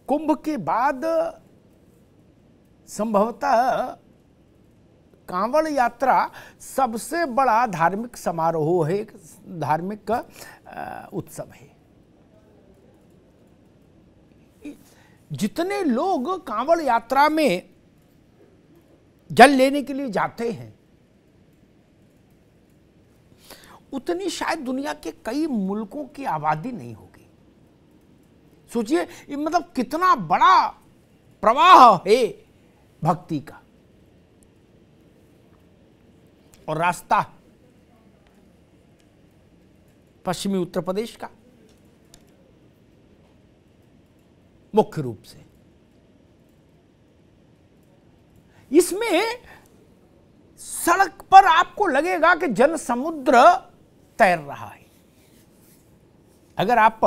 कुंभ के बाद संभवतः कांवड़ यात्रा सबसे बड़ा धार्मिक समारोह है, धार्मिक उत्सव है। जितने लोग कांवड़ यात्रा में जल लेने के लिए जाते हैं, उतनी शायद दुनिया के कई मुल्कों की आबादी नहीं होगी। सोचिए मतलब कितना बड़ा प्रवाह है भक्ति का। और रास्ता पश्चिमी उत्तर प्रदेश का मुख्य रूप से। इसमें सड़क पर आपको लगेगा कि जन समुद्र तैर रहा है। अगर आप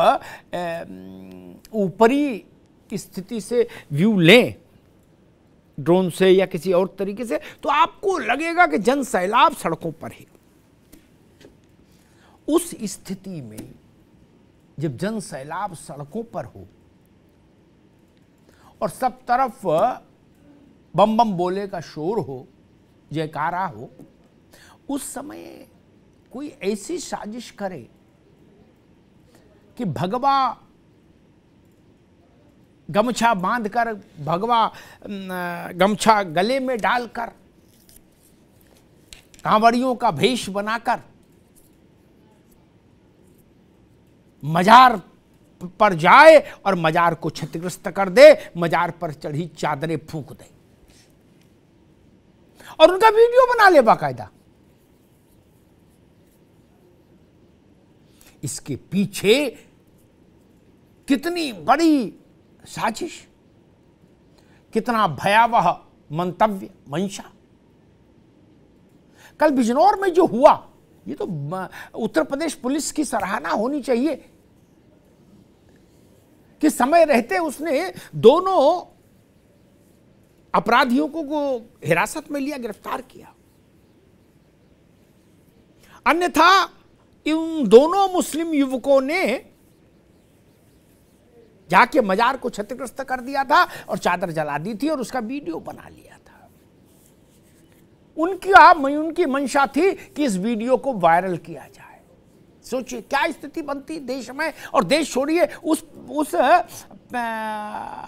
ऊपरी स्थिति से व्यू लें ड्रोन से या किसी और तरीके से, तो आपको लगेगा कि जन सैलाब सड़कों पर है। उस स्थिति में जब जन सैलाब सड़कों पर हो और सब तरफ बम बम बोले का शोर हो, जयकारा हो, उस समय कोई ऐसी साजिश करे कि भगवा गमछा बांधकर, भगवा गमछा गले में डालकर, कांवड़ियों का भेष बनाकर मजार पर जाए और मजार को क्षतिग्रस्त कर दे, मजार पर चढ़ी चादरें फूंक दे और उनका वीडियो बना ले बाकायदा। इसके पीछे कितनी बड़ी साजिश, कितना भयावह मंतव्य मंशा। कल बिजनौर में जो हुआ, ये तो उत्तर प्रदेश पुलिस की सराहना होनी चाहिए कि समय रहते उसने दोनों अपराधियों को हिरासत में लिया, गिरफ्तार किया। अन्यथा इन दोनों मुस्लिम युवकों ने जाके मजार को क्षतिग्रस्त कर दिया था और चादर जला दी थी और उसका वीडियो बना लिया था। उनकी मंशा थी कि इस वीडियो को वायरल किया जाए। सोचिए क्या स्थिति बनती देश में। और देश छोड़िए, उस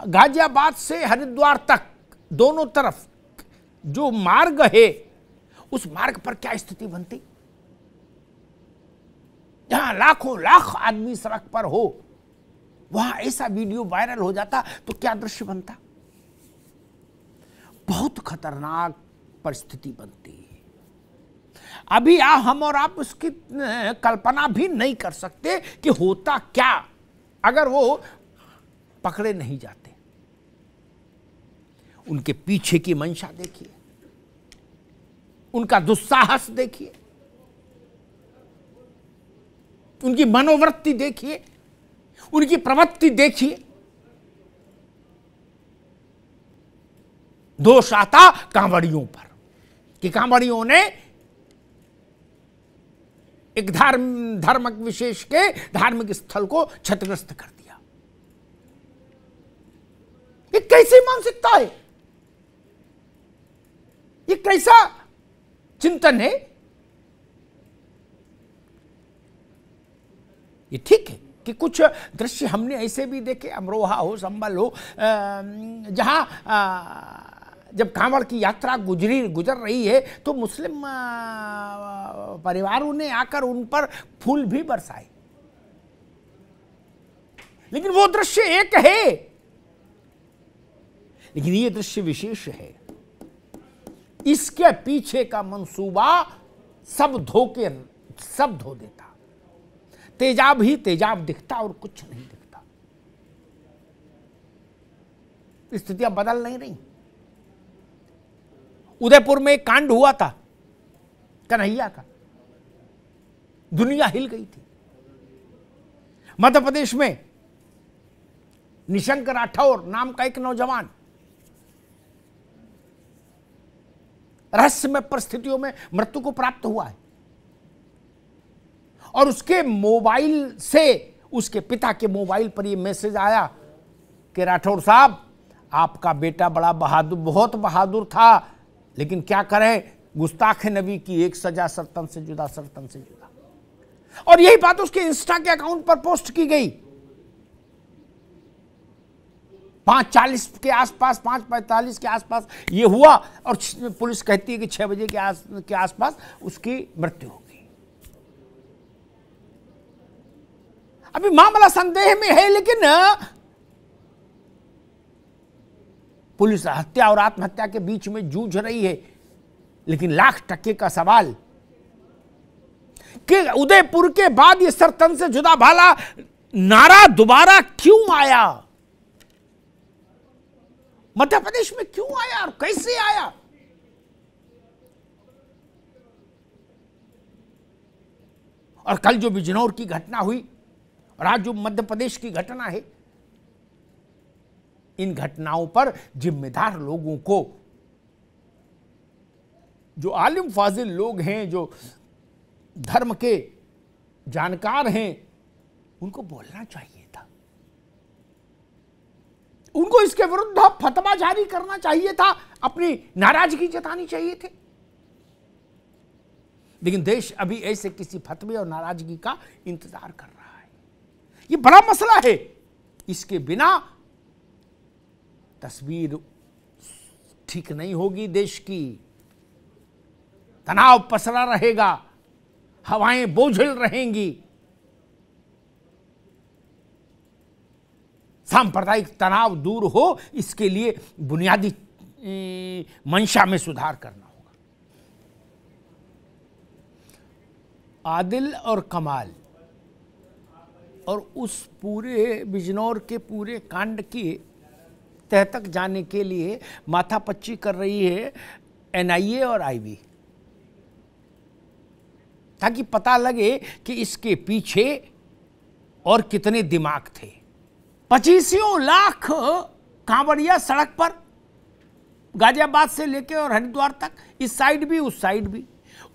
गाजियाबाद से हरिद्वार तक दोनों तरफ जो मार्ग है, उस मार्ग पर क्या स्थिति बनती। जहां लाखों लाख आदमी सड़क पर हो, वहां ऐसा वीडियो वायरल हो जाता तो क्या दृश्य बनता। बहुत खतरनाक परिस्थिति बनती है। अभी हम और आप उसकी कल्पना भी नहीं कर सकते कि होता क्या अगर वो पकड़े नहीं जाते। उनके पीछे की मंशा देखिए, उनका दुस्साहस देखिए, उनकी मनोवृत्ति देखिए, उनकी प्रवृत्ति देखिए। दोष आता कांवड़ियों पर कि कांवड़ियों ने एक धर्म विशेष के धार्मिक स्थल को क्षतिग्रस्त कर दिया। ये कैसी मानसिकता है, ये कैसा चिंतन है। ये ठीक है कि कुछ दृश्य हमने ऐसे भी देखे, अमरोहा हो, संभल हो, जहां जब कांवड़ की यात्रा गुजर रही है तो मुस्लिम परिवारों ने आकर उन पर फूल भी बरसाए। लेकिन वो दृश्य एक है, लेकिन ये दृश्य विशेष है। इसके पीछे का मंसूबा सब धो देता। तेजाब ही तेजाब दिखता और कुछ नहीं दिखता। स्थितियां बदल नहीं रही। उदयपुर में एक कांड हुआ था कन्हैया का, दुनिया हिल गई थी। मध्य प्रदेश में निशंक राठौर नाम का एक नौजवान रहस्यमय परिस्थितियों में मृत्यु को प्राप्त हुआ है और उसके मोबाइल से, उसके पिता के मोबाइल पर यह मैसेज आया कि राठौर साहब, आपका बेटा बड़ा बहादुर, बहुत बहादुर था, लेकिन क्या करें, गुस्ताख नबी की एक सजा सरतन से जुदा, सरतन से जुदा। और यही बात उसके इंस्टा के अकाउंट पर पोस्ट की गई 5:40 के आसपास, 5:45 के आसपास ये हुआ, और पुलिस कहती है कि 6 बजे के आसपास उसकी मृत्यु हो गई। अभी मामला संदेह में है, लेकिन पुलिस हत्या और आत्महत्या के बीच में जूझ रही है। लेकिन $1,00,000 का सवाल कि उदयपुर के बाद ये सरतन से जुदा भाला नारा दोबारा क्यों आया, मध्य प्रदेश में क्यों आया और कैसे आया? और कल जो बिजनौर की घटना हुई और आज जो मध्य प्रदेश की घटना है, इन घटनाओं पर जिम्मेदार लोगों को, जो आलिम फाजिल लोग हैं, जो धर्म के जानकार हैं, उनको बोलना चाहिए था। उनको इसके विरुद्ध फतवा जारी करना चाहिए था, अपनी नाराजगी जतानी चाहिए थी। लेकिन देश अभी ऐसे किसी फतवे और नाराजगी का इंतजार कर रहा है। ये बड़ा मसला है, इसके बिना तस्वीर ठीक नहीं होगी देश की। तनाव पसरा रहेगा, हवाएं बोझिल रहेंगी, सांप्रदायिक तनाव दूर हो, इसके लिए बुनियादी मंशा में सुधार करना होगा। आदिल और कमाल और उस पूरे बिजनौर के पूरे कांड की तह तक जाने के लिए माथापच्ची कर रही है NIA और IB, ताकि पता लगे कि इसके पीछे और कितने दिमाग थे। 25 लाख कांवड़िया सड़क पर, गाजियाबाद से लेकर और हरिद्वार तक, इस साइड भी उस साइड भी।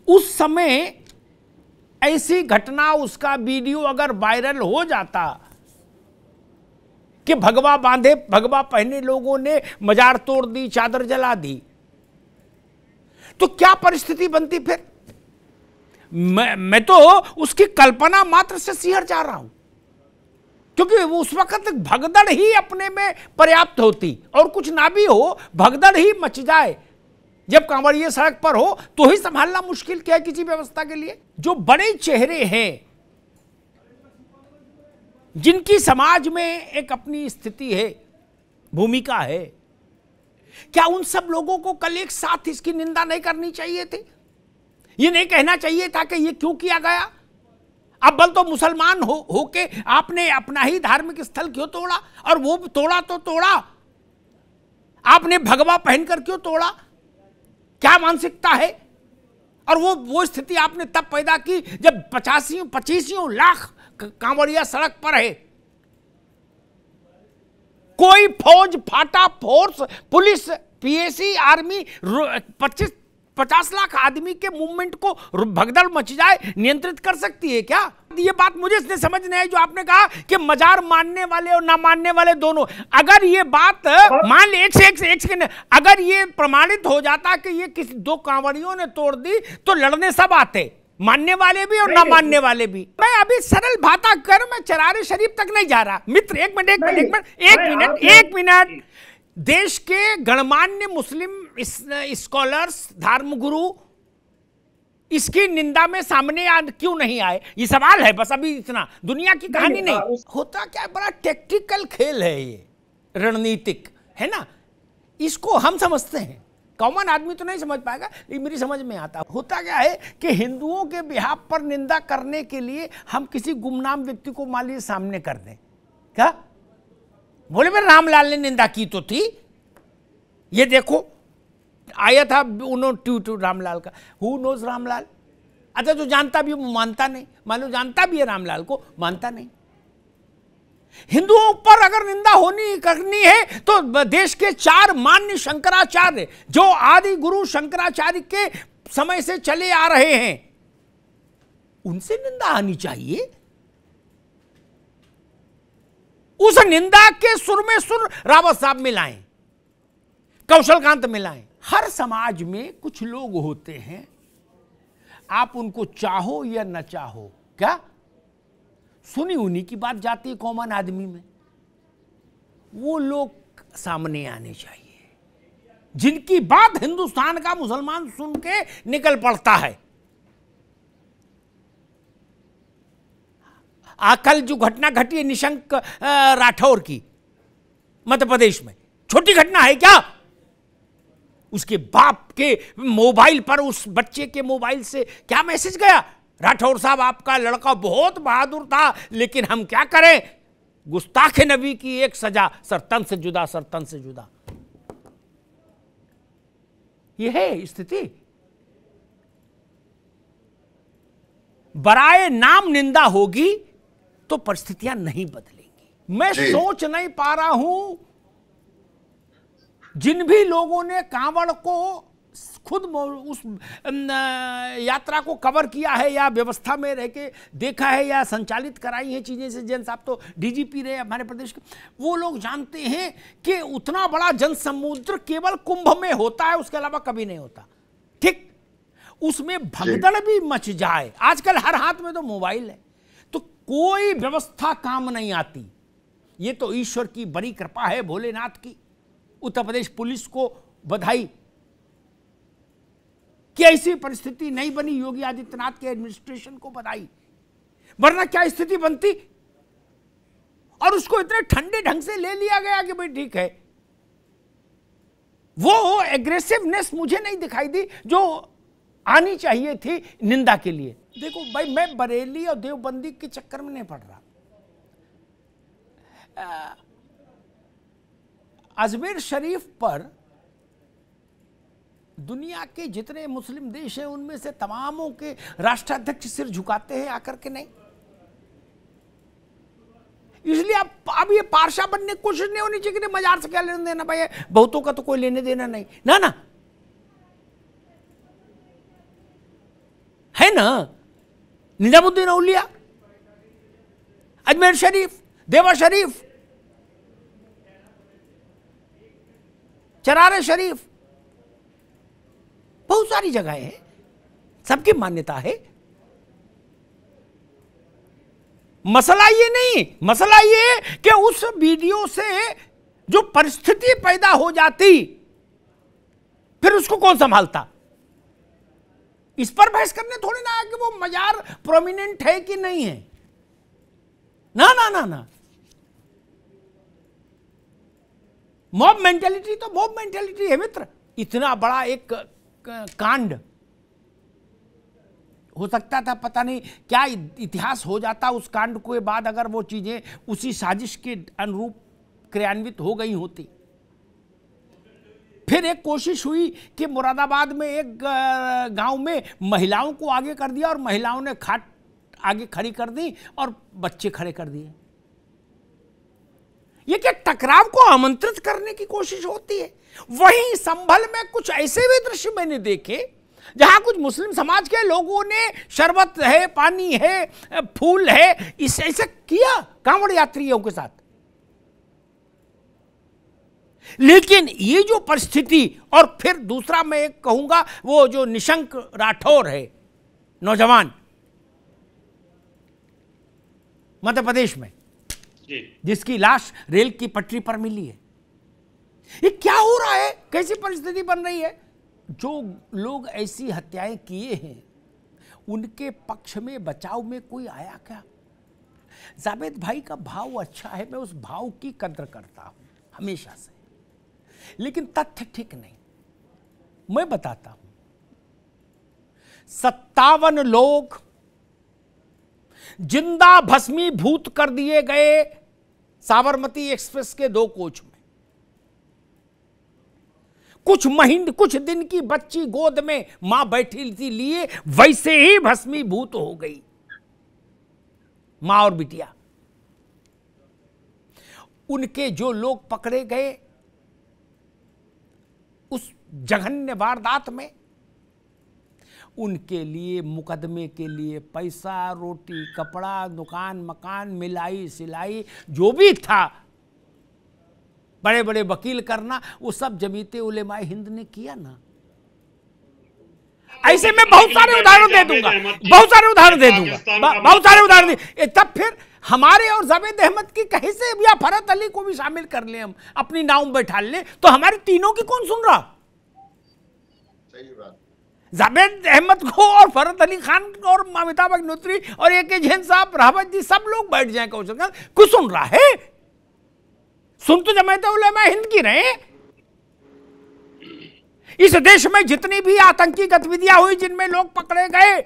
उस समय ऐसी घटना, उसका वीडियो अगर वायरल हो जाता कि भगवा बांधे, भगवा पहने लोगों ने मजार तोड़ दी, चादर जला दी, तो क्या परिस्थिति बनती फिर? मैं तो उसकी कल्पना मात्र से सिहर जा रहा हूं, क्योंकि उस वक्त भगदड़ ही अपने में पर्याप्त होती, और कुछ ना भी हो, भगदड़ ही मच जाए जब कांवड़िया सड़क पर हो, तो ही संभालना मुश्किल क्या है किसी व्यवस्था के लिए। जो बड़े चेहरे हैं, जिनकी समाज में एक अपनी स्थिति है, भूमिका है, क्या उन सब लोगों को कल एक साथ इसकी निंदा नहीं करनी चाहिए थी? ये नहीं कहना चाहिए था कि ये क्यों किया गया? अब बल तो मुसलमान होके आपने अपना ही धार्मिक स्थल क्यों तोड़ा? और वो तोड़ा तो तोड़ा, आपने भगवा पहनकर क्यों तोड़ा? क्या मानसिकता है? और वो स्थिति आपने तब पैदा की जब 25 लाख कांवड़िया सड़क पर है। कोई फौज, फाटा force, police, PAC, army 50 lakh आदमी के मूवमेंट को भगदड़ मच जाए नियंत्रित कर सकती है क्या? ये बात मुझे इसलिए समझ नहीं आई जो आपने कहा कि मजार मानने वाले और ना मानने वाले दोनों। अगर ये बात मान ले, एक सेकंड, अगर ये प्रमाणित हो जाता कि ये किसी 2 कांवड़ियों ने तोड़ दी, तो लड़ने सब आते, मानने वाले भी और ना मानने वाले भी। मैं अभी सरल भाषा कर, मैं चरारे शरीफ तक नहीं जा रहा। मित्र एक मिनट, देश के गणमान्य मुस्लिम स्कॉलर्स, धर्मगुरु इसकी निंदा में सामने क्यों नहीं आए? ये सवाल है बस, अभी इतना, दुनिया की कहानी नहीं। होता क्या, बड़ा टेक्टिकल खेल है ये, रणनीतिक है ना, इसको हम समझते हैं, कॉमन आदमी तो नहीं समझ पाएगा, लेकिन मेरी समझ में आता। होता क्या है कि हिंदुओं के बिहाफ पर निंदा करने के लिए हम किसी गुमनाम व्यक्ति को मान लीजिए सामने कर दें, क्या बोले मेरे रामलाल ने निंदा की तो थी, ये देखो आया था ट्वीट रामलाल का, हु नोज रामलाल। अच्छा, जो जानता भी वो मानता नहीं, मान लो जानता भी है रामलाल को, मानता नहीं। हिंदुओं पर अगर निंदा करनी है तो देश के 4 मान्य शंकराचार्य, जो आदि गुरु शंकराचार्य के समय से चले आ रहे हैं, उनसे निंदा आनी चाहिए। उस निंदा के सुर में सुर रावत साहब मिलाएं, कौशलकांत मिलाएं। हर समाज में कुछ लोग होते हैं, आप उनको चाहो या न चाहो, क्या सुनी उन्हीं की बात जाती है कॉमन आदमी में, वो लोग सामने आने चाहिए जिनकी बात हिंदुस्तान का मुसलमान सुन के निकल पड़ता है। कल जो घटना घटी है निशंक राठौर की मध्य प्रदेश में, छोटी घटना है क्या? उसके बाप के मोबाइल पर उस बच्चे के मोबाइल से क्या मैसेज गया? राठौर साहब, आपका लड़का बहुत बहादुर था, लेकिन हम क्या करें, गुस्ताख नबी की एक सजा, सरतन से जुदा, सरतन से जुदा। यह है स्थिति। बराए नाम निंदा होगी तो परिस्थितियां नहीं बदलेंगी। मैं सोच नहीं पा रहा हूं, जिन भी लोगों ने कांवड़ को खुद उस यात्रा को कवर किया है या व्यवस्था में रह के देखा है या संचालित कराई है चीजें से, जैन साहब तो डीजीपी रहे हमारे प्रदेश के, वो लोग जानते हैं कि उतना बड़ा जनसमुद्र केवल कुंभ में होता है, उसके अलावा कभी नहीं होता। ठीक, उसमें भगदड़ भी मच जाए, आजकल हर हाथ में तो मोबाइल है, तो कोई व्यवस्था काम नहीं आती। ये तो ईश्वर की बड़ी कृपा है, भोलेनाथ की। उत्तर प्रदेश पुलिस को बधाई कि ऐसी परिस्थिति नहीं बनी, योगी आदित्यनाथ के एडमिनिस्ट्रेशन को बधाई, वरना क्या स्थिति बनती। और उसको इतने ठंडे ढंग से ले लिया गया कि भाई ठीक है। वो एग्रेसिवनेस मुझे नहीं दिखाई दी जो आनी चाहिए थी निंदा के लिए। देखो भाई, मैं बरेली और देवबंदी के चक्कर में नहीं पड़ रहा। अजमेर शरीफ पर दुनिया के जितने मुस्लिम देश हैं उनमें से तमामों के राष्ट्राध्यक्ष सिर झुकाते हैं आकर के, नहीं। इसलिए अब ये पारसा बनने की कोशिश नहीं होनी चाहिए कि मजार से क्या लेना देना, भाई बहुतों का तो कोई लेने देना नहीं, ना ना, है ना। निजामुद्दीन औलिया, अजमेर शरीफ, देवा शरीफ, चरारे शरीफ, बहुत सारी जगहें हैं, सबकी मान्यता है। मसला ये नहीं, मसला ये कि उस वीडियो से जो परिस्थिति पैदा हो जाती फिर उसको कौन संभालता। इस पर बहस करने थोड़ी ना कि वो मजार प्रोमिनेंट है कि नहीं है, ना ना ना ना। मॉब मेंटेलिटी तो मॉब मेंटेलिटी है मित्र। इतना बड़ा एक कांड हो सकता था, पता नहीं क्या इतिहास हो जाता उस कांड के बाद अगर वो चीजें उसी साजिश के अनुरूप क्रियान्वित हो गई होती। फिर एक कोशिश हुई कि मुरादाबाद में एक गांव में महिलाओं को आगे कर दिया और महिलाओं ने खाट आगे खड़ी कर दी और बच्चे खड़े कर दिए। ये क्या टकराव को आमंत्रित करने की कोशिश होती है। वहीं संभल में कुछ ऐसे भी दृश्य मैंने देखे जहां कुछ मुस्लिम समाज के लोगों ने शरबत है, पानी है, फूल है, इस ऐसे किया कांवड़ यात्रियों के साथ। लेकिन ये जो परिस्थिति, और फिर दूसरा मैं एक कहूंगा, वो जो निशंक राठौर है नौजवान मध्य प्रदेश में, जिसकी लाश रेल की पटरी पर मिली है, ये क्या हो रहा है, कैसी परिस्थिति बन रही है। जो लोग ऐसी हत्याएं किए हैं उनके पक्ष में बचाव में कोई आया क्या? जावेद भाई का भाव अच्छा है, मैं उस भाव की कद्र करता हूं हमेशा से, लेकिन तथ्य ठीक नहीं। मैं बताता हूं, 57 लोग जिंदा भस्मीभूत कर दिए गए साबरमती एक्सप्रेस के 2 कोच में। कुछ दिन की बच्ची गोद में मां बैठी थी लिए, वैसे ही भस्मीभूत हो गई मां और बिटिया। उनके जो लोग पकड़े गए उस जघन्य वारदात में, उनके लिए मुकदमे के लिए पैसा, रोटी, कपड़ा, दुकान, मकान, मिलाई सिलाई जो भी था, बड़े बड़े वकील करना, वो सब जमीयते उलेमाए हिंद ने किया ना। ऐसे में बहुत सारे उदाहरण दे दूंगा, बहुत सारे उदाहरण दे दूंगा, बहुत सारे उदाहरण दे। तब फिर हमारे और जावेद अहमद की कहीं से या फरहत अली को भी शामिल कर ले, हम अपनी नाव में बैठा ले, तो हमारे तीनों की कौन सुन रहा? सही बात। जावेद अहमद को और फरहत अली खान और अमिताभ अग्निहोत्री और ए.के. जैन साहब, रहमत जी, सब लोग बैठ जाए कौशल खान, कुछ सुन रहा है? सुन तो जमायत उलेमा हिंद की रहे। इस देश में जितनी भी आतंकी गतिविधियां हुई, जिनमें लोग पकड़े गए,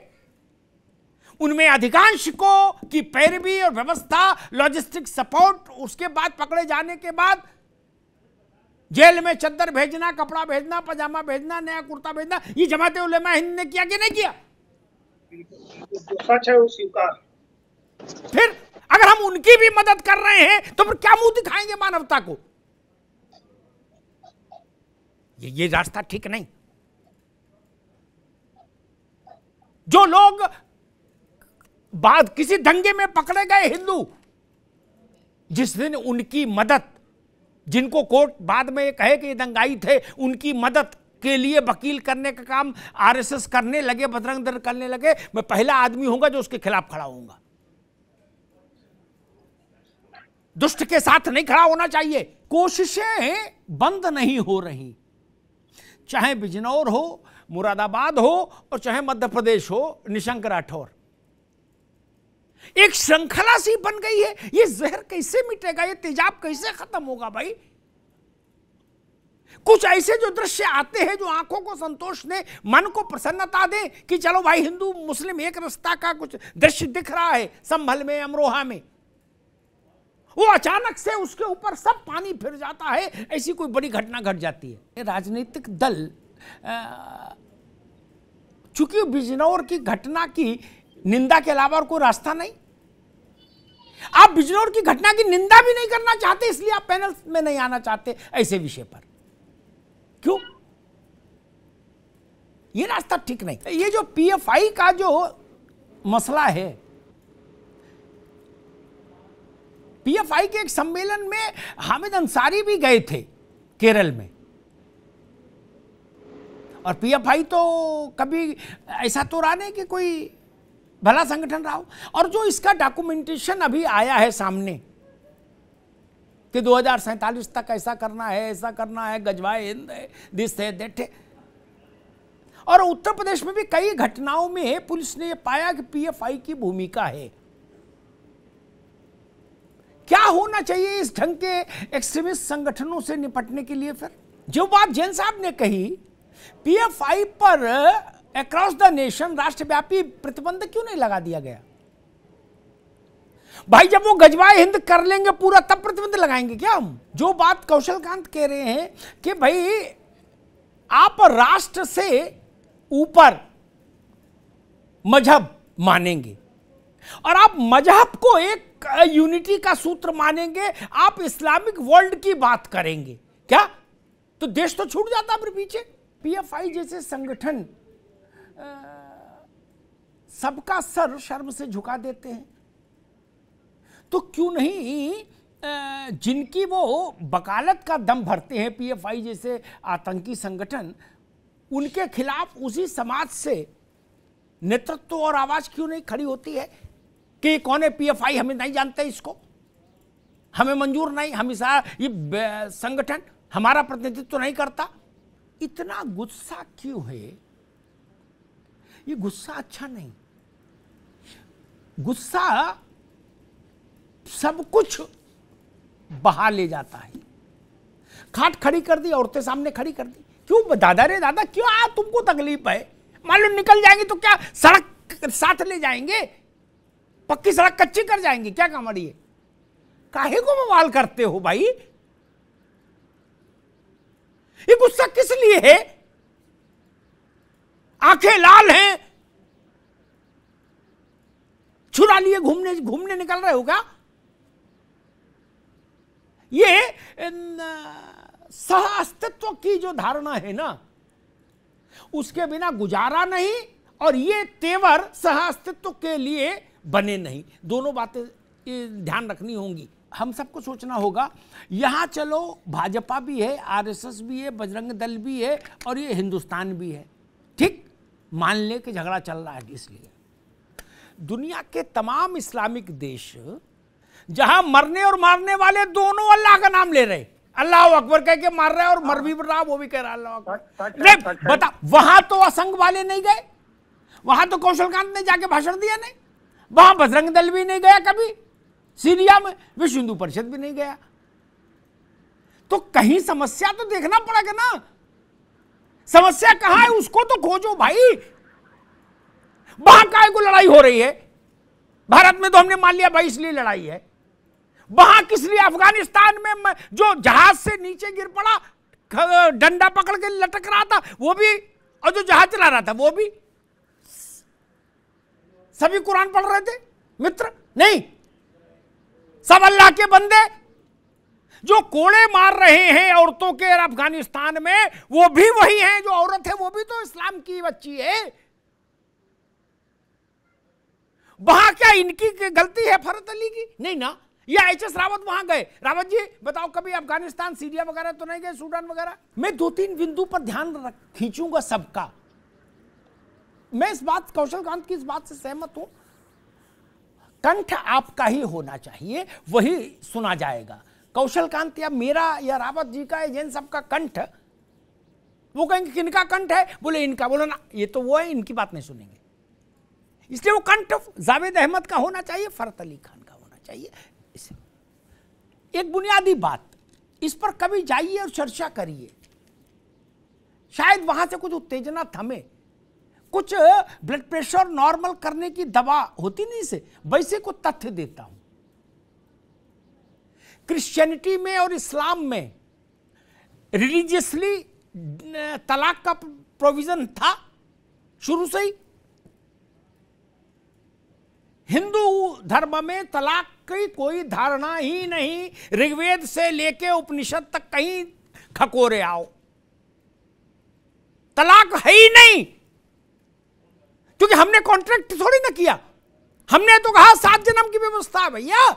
उनमें अधिकांश को की पैरवी और व्यवस्था, लॉजिस्टिक सपोर्ट, उसके बाद पकड़े जाने के बाद जेल में चद्दर भेजना, कपड़ा भेजना, पजामा भेजना, नया कुर्ता भेजना, ये जमात उलेमा हिंद ने किया कि नहीं किया? सच है वो स्वीकार। फिर अगर हम उनकी भी मदद कर रहे हैं तो फिर क्या मुंह दिखाएंगे मानवता को? ये रास्ता ठीक नहीं। जो लोग बाद किसी दंगे में पकड़े गए हिंदू, जिस दिन उनकी मदद, जिनको कोर्ट बाद में ये कहे कि ये दंगाई थे, उनकी मदद के लिए वकील करने का काम आरएसएस करने लगे, बजरंग दल करने लगे, मैं पहला आदमी होऊंगा जो उसके खिलाफ खड़ा होऊंगा। दुष्ट के साथ नहीं खड़ा होना चाहिए। कोशिशें बंद नहीं हो रही, चाहे बिजनौर हो, मुरादाबाद हो और चाहे मध्य प्रदेश हो, निशंक राठौर। एक श्रृंखला सी बन गई है। ये जहर कैसे मिटेगा? ये तेजाब कैसे खत्म होगा भाई? कुछ ऐसे जो दृश्य आते हैं जो आंखों को संतोष दे, मन को प्रसन्नता दे कि चलो भाई हिंदू मुस्लिम एक रास्ता का कुछ दृश्य दिख रहा है संभल में, अमरोहा में, वो अचानक से उसके ऊपर सब पानी फिर जाता है, ऐसी कोई बड़ी घटना घट जाती है। राजनीतिक दल, चूंकि बिजनौर की घटना की निंदा के अलावा और कोई रास्ता नहीं, आप बिजनौर की घटना की निंदा भी नहीं करना चाहते, इसलिए आप पैनल में नहीं आना चाहते ऐसे विषय पर। क्यों? ये रास्ता ठीक नहीं। ये जो पीएफआई का जो मसला है, पीएफआई के एक सम्मेलन में हामिद अंसारी भी गए थे केरल में, और पीएफआई तो कभी ऐसा तो रहा नहीं कि कोई भला संगठन रहा हो। और जो इसका डॉक्यूमेंटेशन अभी आया है सामने कि 2047 तक ऐसा करना है, ऐसा करना है, गजवाए हिंद है, दिस है, दैट है, और उत्तर प्रदेश में भी कई घटनाओं में पुलिस ने पाया कि पीएफआई की भूमिका है। क्या होना चाहिए इस ढंग के एक्सट्रीमिस्ट संगठनों से निपटने के लिए? फिर जो बात जैन साहब ने कही, पीएफआई पर अक्रॉस द नेशन राष्ट्रव्यापी प्रतिबंध क्यों नहीं लगा दिया गया? भाई जब वो गजवाए हिंद कर लेंगे पूरा, तब प्रतिबंध लगाएंगे क्या हम? जो बात कौशलकांत कह रहे हैं कि भाई आप राष्ट्र से ऊपर मजहब मानेंगे और आप मजहब को एक यूनिटी का सूत्र मानेंगे, आप इस्लामिक वर्ल्ड की बात करेंगे क्या? तो देश तो छूट जाता फिर पीछे। पीएफआई जैसे संगठन सबका सर शर्म से झुका देते हैं, तो क्यों नहीं जिनकी वो वकालत का दम भरते हैं पीएफआई जैसे आतंकी संगठन, उनके खिलाफ उसी समाज से नेतृत्व और आवाज क्यों नहीं खड़ी होती है कि कौन है पीएफआई, हमें नहीं जानते, इसको हमें मंजूर नहीं, हम ये संगठन हमारा प्रतिनिधित्व नहीं करता। इतना गुस्सा क्यों है? ये गुस्सा अच्छा नहीं। गुस्सा सब कुछ बहा ले जाता है। खाट खड़ी कर दी, औरतें सामने खड़ी कर दी, क्यों दादा रे दादा, क्यों तुमको तकलीफ है? मालूम निकल जाएंगे तो क्या सड़क साथ ले जाएंगे? पक्की सड़क कच्ची कर जाएंगे क्या? कामड़ी है, काहे को बवाल करते हो भाई? ये गुस्सा किस लिए है? आंखें लाल हैं, छुरा लिए घूमने निकल रहे हो क्या? ये सह अस्तित्व की जो धारणा है ना, उसके बिना गुजारा नहीं और ये तेवर सह अस्तित्व के लिए बने नहीं। दोनों बातें ध्यान रखनी होंगी, हम सबको सोचना होगा। यहां चलो भाजपा भी है, आरएसएस भी है, बजरंग दल भी है और ये हिंदुस्तान भी है, ठीक, मान ले कि झगड़ा चल रहा है। इसलिए दुनिया के तमाम इस्लामिक देश जहां मरने और मारने वाले दोनों अल्लाह का नाम ले रहे, अल्लाह अकबर कह के मार रहे और मर भी रहा, वो भी कह रहा अल्लाह अकबर। बता, वहां तो असंग वाले नहीं गए, वहां तो कौशलकांत ने जाके भाषण दिया नहीं, वहां बजरंग दल भी नहीं गया कभी, सीरिया में विश्व हिंदू परिषद भी नहीं गया। तो कहीं समस्या तो देखना पड़ेगा ना, समस्या कहां है उसको तो खोजो भाई। वहां काहे को लड़ाई हो रही है? भारत में तो हमने मान लिया भाई इसलिए लड़ाई है, वहां किस लिए? अफगानिस्तान में जो जहाज से नीचे गिर पड़ा, डंडा पकड़ के लटक रहा था वो भी, और जो जहाज चला रहा था वो भी, सभी कुरान पढ़ रहे थे मित्र? नहीं, सब अल्लाह के बंदे। जो कोड़े मार रहे हैं औरतों के अफगानिस्तान में, वो भी वही हैं, जो औरत है वो भी तो इस्लाम की बच्ची है। वहां क्या इनकी गलती है फरत अली की? नहीं ना। या एचएस रावत वहां गए, रावत जी बताओ कभी अफगानिस्तान, सीरिया वगैरह तो नहीं गए, सूडान वगैरह? मैं 2-3 बिंदु पर ध्यान खींचूंगा सबका। मैं इस बात, कौशलकांत की इस बात से सहमत हूं, कंठ आपका ही होना चाहिए, वही सुना जाएगा। कौशलकांत या मेरा या रावत जी का, जैन सबका कंठ, वो कहेंगे किनका कंठ है? बोले इनका। बोलो ना, ये तो वो है, इनकी बात नहीं सुनेंगे। इसलिए वो कंठ जावेद अहमद का होना चाहिए, फरत अली खान का होना चाहिए। इसे एक बुनियादी बात, इस पर कभी जाइए और चर्चा करिए, शायद वहां से कुछ उत्तेजना थमे। कुछ ब्लड प्रेशर नॉर्मल करने की दवा होती नहीं से, वैसे को तथ्य देता हूं। क्रिश्चियनिटी में और इस्लाम में रिलीजियसली तलाक का प्रोविजन था शुरू से ही। हिंदू धर्म में तलाक की कोई धारणा ही नहीं, ऋग्वेद से लेके उपनिषद तक कहीं खकोरे आओ, तलाक है ही नहीं। क्योंकि हमने कॉन्ट्रैक्ट थोड़ी ना किया, हमने तो कहा 7 जन्म की व्यवस्था है भैया,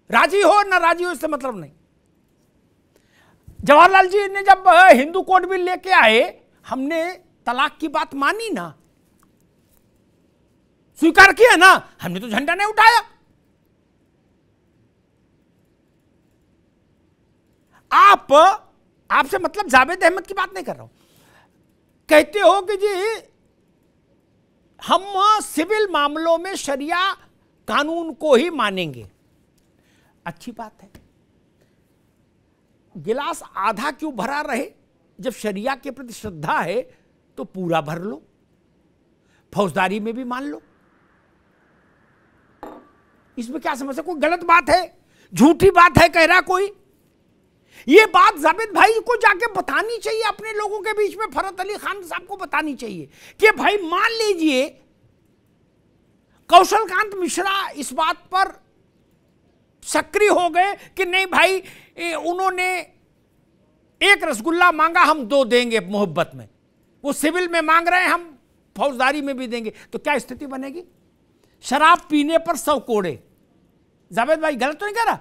राजी हो ना राजी हो इससे मतलब नहीं। जवाहरलाल जी ने जब हिंदू कोड बिल लेके आए, हमने तलाक की बात मानी ना, स्वीकार किया ना, हमने तो झंडा नहीं उठाया। आपसे मतलब जावेद अहमद की बात नहीं कर रहा हूं। कहते हो कि जी हम सिविल मामलों में शरिया कानून को ही मानेंगे, अच्छी बात है। गिलास आधा क्यों भरा रहे? जब शरिया के प्रति श्रद्धा है तो पूरा भर लो, फौजदारी में भी मान लो, इसमें क्या समस्या? कोई गलत बात है, झूठी बात है कह रहा कोई? ये बात जावेद भाई को जाके बतानी चाहिए अपने लोगों के बीच में, फरत अली खान साहब को बतानी चाहिए कि भाई मान लीजिए कौशलकांत मिश्रा इस बात पर सक्रिय हो गए कि नहीं भाई, उन्होंने 1 रसगुल्ला मांगा, हम 2 देंगे मोहब्बत में, वो सिविल में मांग रहे हैं, हम फौजदारी में भी देंगे, तो क्या स्थिति बनेगी? शराब पीने पर 100 कोड़े। जावेद भाई गलत तो नहीं कह रहा?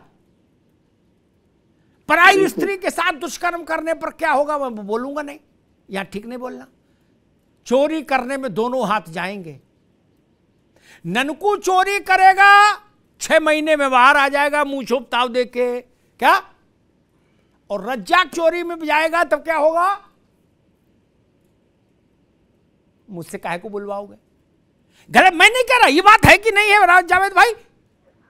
पराई स्त्री के साथ दुष्कर्म करने पर क्या होगा मैं बोलूंगा नहीं, यहां ठीक नहीं बोलना। चोरी करने में दोनों हाथ जाएंगे। ननकू चोरी करेगा 6 महीने में बाहर आ जाएगा मुंह छुप ताव दे के, क्या? और रज्जाक चोरी में जाएगा तब क्या होगा? मुझसे काहे को बुलवाओगे? गलत मैं नहीं कह रहा, ये बात है कि नहीं है जावेद भाई?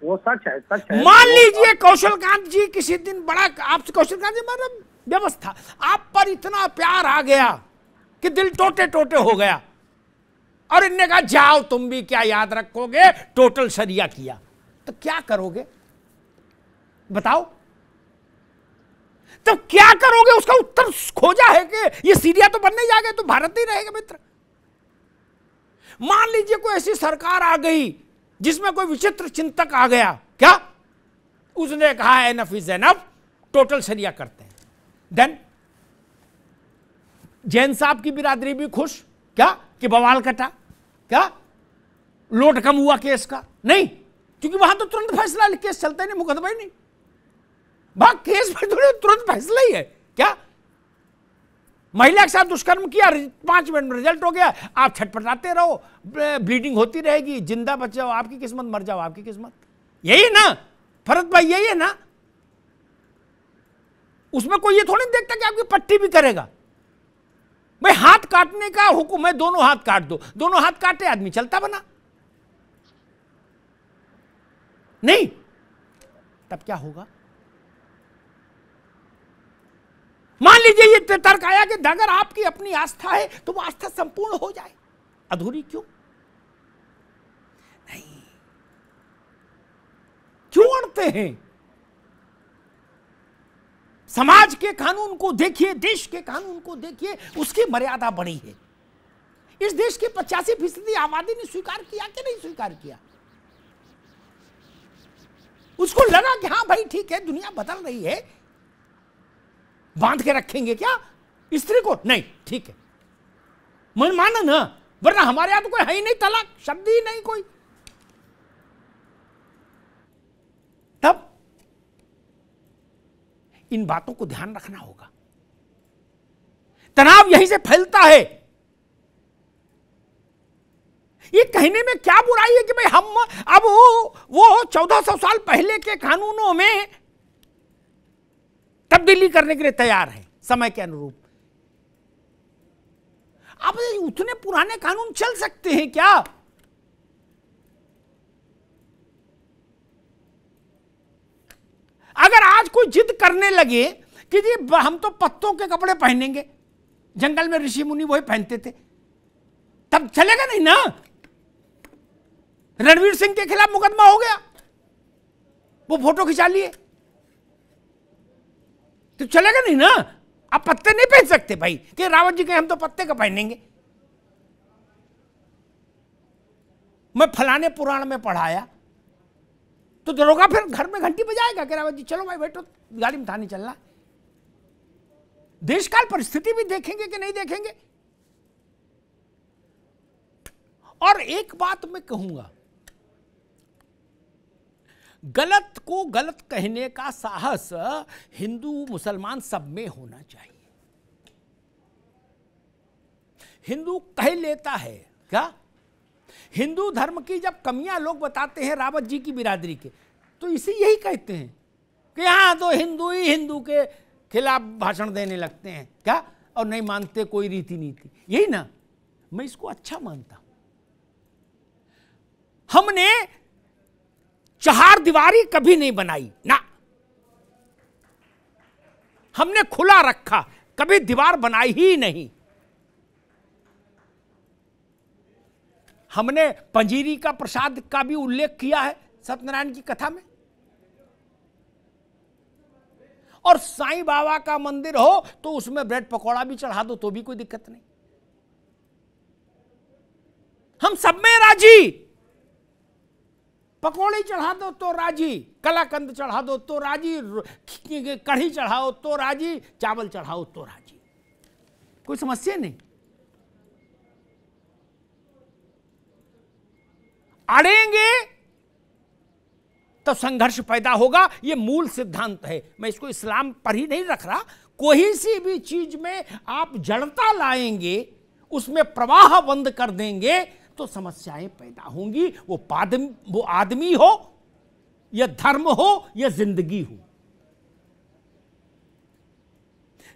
वो सच है, सच है। मान लीजिए कौशलकांत जी किसी दिन बड़ा, आपसे कौशलकांत जी मतलब व्यवस्था, आप पर इतना प्यार आ गया कि दिल टोटे टोटे हो गया, और इनने कहा जाओ तुम भी क्या याद रखोगे, टोटल शरिया किया, तो क्या करोगे बताओ? तो क्या करोगे? उसका उत्तर खोजा है कि ये सीरिया तो बनने जाएगा, तो भारत ही रहेगा मित्र। मान लीजिए कोई ऐसी सरकार आ गई जिसमें कोई विचित्र चिंतक आ गया, क्या उसने कहा एनफ इज एनफ, टोटल शरिया करते हैं, देन जैन साहब की बिरादरी भी खुश, क्या कि बवाल कटा, क्या लोड कम हुआ केस का? नहीं, क्योंकि वहां तो तुरंत फैसला, केस चलता ही नहीं, मुकदमा ही नहीं, वहां केस में तुरंत फैसला ही है। क्या महिला के साथ दुष्कर्म किया, 5 मिनट में रिजल्ट हो गया, आप छटपटाते रहो, ब्लीडिंग होती रहेगी, जिंदा बच जाओ आपकी किस्मत, मर जाओ आपकी किस्मत। यही ना फरत भाई, यही है ना। उसमें कोई ये थोड़ी देखता कि आपकी पट्टी भी करेगा। भाई हाथ काटने का हुक्म है, दोनों हाथ काट दो, दोनों हाथ काटे आदमी चलता बना। नहीं, तब क्या होगा? मान लीजिए ये तर्क आया कि अगर आपकी अपनी आस्था है तो वो आस्था संपूर्ण हो जाए, अधूरी क्यों? नहीं, क्यों अड़ते हैं? समाज के कानून को देखिए, देश के कानून को देखिए, उसकी मर्यादा बड़ी है। इस देश की 85% आबादी ने स्वीकार किया कि नहीं स्वीकार किया? उसको लगा कि हाँ भाई ठीक है, दुनिया बदल रही है, बांध के रखेंगे क्या स्त्री को? नहीं, ठीक है, मैं माना ना, वरना हमारे यहां तो कोई है ही नहीं, तलाक शब्द ही नहीं कोई। तब इन बातों को ध्यान रखना होगा। तनाव यहीं से फैलता है। ये कहने में क्या बुराई है कि भाई हम अब वो 1400 साल पहले के कानूनों में तब्दीली करने के लिए तैयार है समय के अनुरूप। अब उतने पुराने कानून चल सकते हैं क्या? अगर आज कोई जिद करने लगे कि जी हम तो पत्तों के कपड़े पहनेंगे, जंगल में ऋषि मुनि वही पहनते थे, तब चलेगा नहीं ना। रणवीर सिंह के खिलाफ मुकदमा हो गया, वो फोटो खिंचा लिए, तो चलेगा नहीं ना। आप पत्ते नहीं पहन सकते भाई कि रावत जी के हम तो पत्ते का पहनेंगे। मैं फलाने पुराण में पढ़ाया तो दरोगा फिर घर में घंटी बजाएगा कि रावत जी चलो भाई बैठो, गाड़ी में थाने चलना। देशकाल परिस्थिति भी देखेंगे कि नहीं देखेंगे। और एक बात मैं कहूंगा, गलत को गलत कहने का साहस हिंदू मुसलमान सब में होना चाहिए। हिंदू कह लेता है क्या? हिंदू धर्म की जब कमियां लोग बताते हैं रावत जी की बिरादरी के, तो इसे यही कहते हैं कि यहां तो हिंदू ही हिंदू के खिलाफ भाषण देने लगते हैं क्या, और नहीं मानते कोई रीति नीति। यही ना, मैं इसको अच्छा मानता हूं। हमने चार दीवारी कभी नहीं बनाई ना, हमने खुला रखा, कभी दीवार बनाई ही नहीं। हमने पंजीरी का प्रसाद का भी उल्लेख किया है सत्यनारायण की कथा में। और साईं बाबा का मंदिर हो तो उसमें ब्रेड पकौड़ा भी चढ़ा दो तो भी कोई दिक्कत नहीं, हम सब में राजी। पकौड़े चढ़ा दो तो राजी, कलाकंद चढ़ा दो तो राजी, कढ़ी चढ़ाओ तो राजी, चावल चढ़ाओ तो राजी, कोई समस्या नहीं। अड़ेंगे तो संघर्ष पैदा होगा, यह मूल सिद्धांत है। मैं इसको इस्लाम पर ही नहीं रख रहा। कोई सी भी चीज में आप जड़ता लाएंगे, उसमें प्रवाह बंद कर देंगे तो समस्याएं पैदा होंगी। वो आदमी हो या धर्म हो या जिंदगी हो।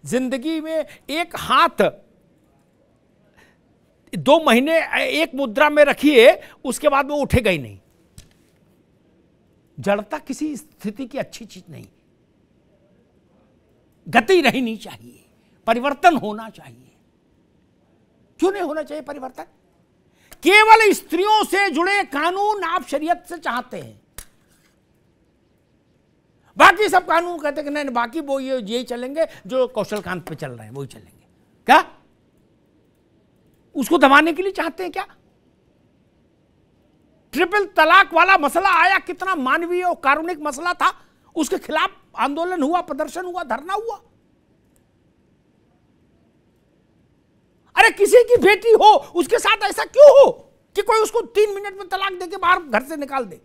जिंदगी में एक हाथ 2 महीने एक मुद्रा में रखिए, उसके बाद वो उठेगा ही नहीं। जड़ता किसी स्थिति की अच्छी चीज नहीं, गति रहनी चाहिए, परिवर्तन होना चाहिए। क्यों नहीं होना चाहिए परिवर्तन? केवल स्त्रियों से जुड़े कानून आप शरीयत से चाहते हैं, बाकी सब कानून कहते हैं कि नहीं, बाकी वो यही चलेंगे जो कौशलकांत पे चल रहे हैं, वही चलेंगे। क्या उसको दबाने के लिए चाहते हैं क्या? ट्रिपल तलाक वाला मसला आया, कितना मानवीय और कारुणिक मसला था, उसके खिलाफ आंदोलन हुआ, प्रदर्शन हुआ, धरना हुआ। अरे किसी की बेटी हो उसके साथ ऐसा क्यों हो? कि कोई उसको 3 मिनट में तलाक देके बाहर घर से निकाल दे।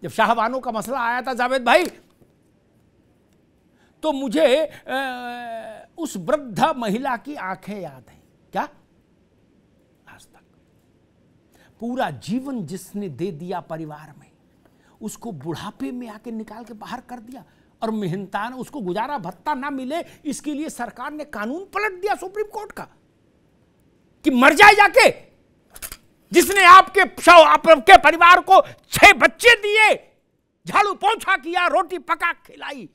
जब शाहबानो का मसला आया था जावेद भाई, तो मुझे उस वृद्ध महिला की आंखें याद हैं। क्या? आज तक पूरा जीवन जिसने दे दिया परिवार में, उसको बुढ़ापे में आके निकाल के बाहर कर दिया, और मेहनताना उसको गुजारा भत्ता ना मिले इसके लिए सरकार ने कानून पलट दिया सुप्रीम कोर्ट का कि मर जाए जाके। जिसने आपके परिवार को 6 बच्चे दिए, झाड़ू पोंछा किया, रोटी पका खिलाई,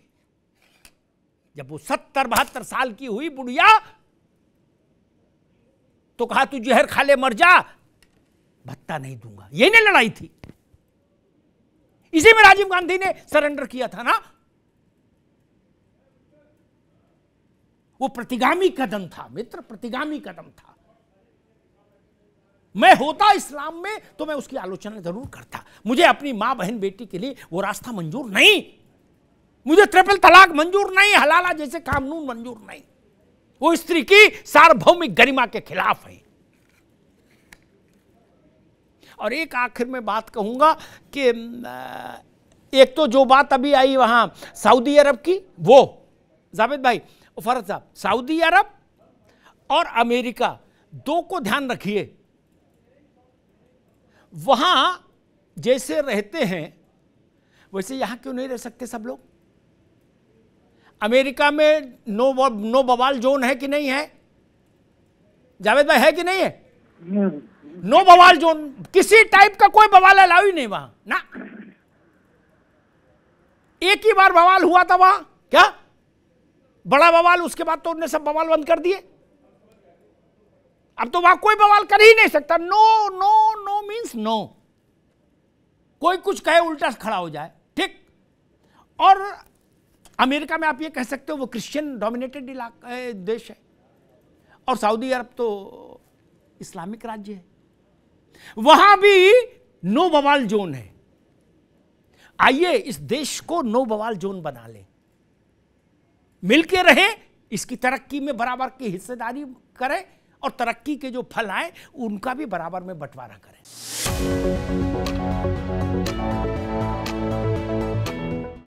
जब वो 70-72 साल की हुई बुढ़िया, तो कहा तू जहर खा ले मर जा, भत्ता नहीं दूंगा। यही नहीं लड़ाई थी, इसी में राजीव गांधी ने सरेंडर किया था ना। वो प्रतिगामी कदम था मित्र, प्रतिगामी कदम था। मैं होता इस्लाम में तो मैं उसकी आलोचना जरूर करता। मुझे अपनी मां बहन बेटी के लिए वो रास्ता मंजूर नहीं, मुझे ट्रिपल तलाक मंजूर नहीं, हलाला जैसे कानून मंजूर नहीं। वो स्त्री की सार्वभौमिक गरिमा के खिलाफ है। और एक आखिर में बात कहूंगा कि एक तो जो बात अभी आई वहां सऊदी अरब की, वो जावेद भाई फरज साहब, सऊदी अरब और अमेरिका 2 को ध्यान रखिए। वहां जैसे रहते हैं वैसे यहां क्यों नहीं रह सकते सब लोग? अमेरिका में नो बवाल जोन है कि नहीं है जावेद भाई, है कि नहीं है? नो बवाल जोन, किसी टाइप का कोई बवाल अलाउ ही नहीं वहां ना। एक ही बार बवाल हुआ था वहां, क्या बड़ा बवाल, उसके बाद तो उन्होंने सब बवाल बंद कर दिए। अब तो वहां कोई बवाल कर ही नहीं सकता। No no no means no, कोई कुछ कहे उल्टा खड़ा हो जाए, ठीक। और अमेरिका में आप ये कह सकते हो वो क्रिश्चियन डोमिनेटेड देश है, और सऊदी अरब तो इस्लामिक राज्य है, वहां भी नो बवाल जोन है। आइए इस देश को नो बवाल जोन बना ले, मिलके रहे, इसकी तरक्की में बराबर की हिस्सेदारी करें, और तरक्की के जो फल आए उनका भी बराबर में बंटवारा करें।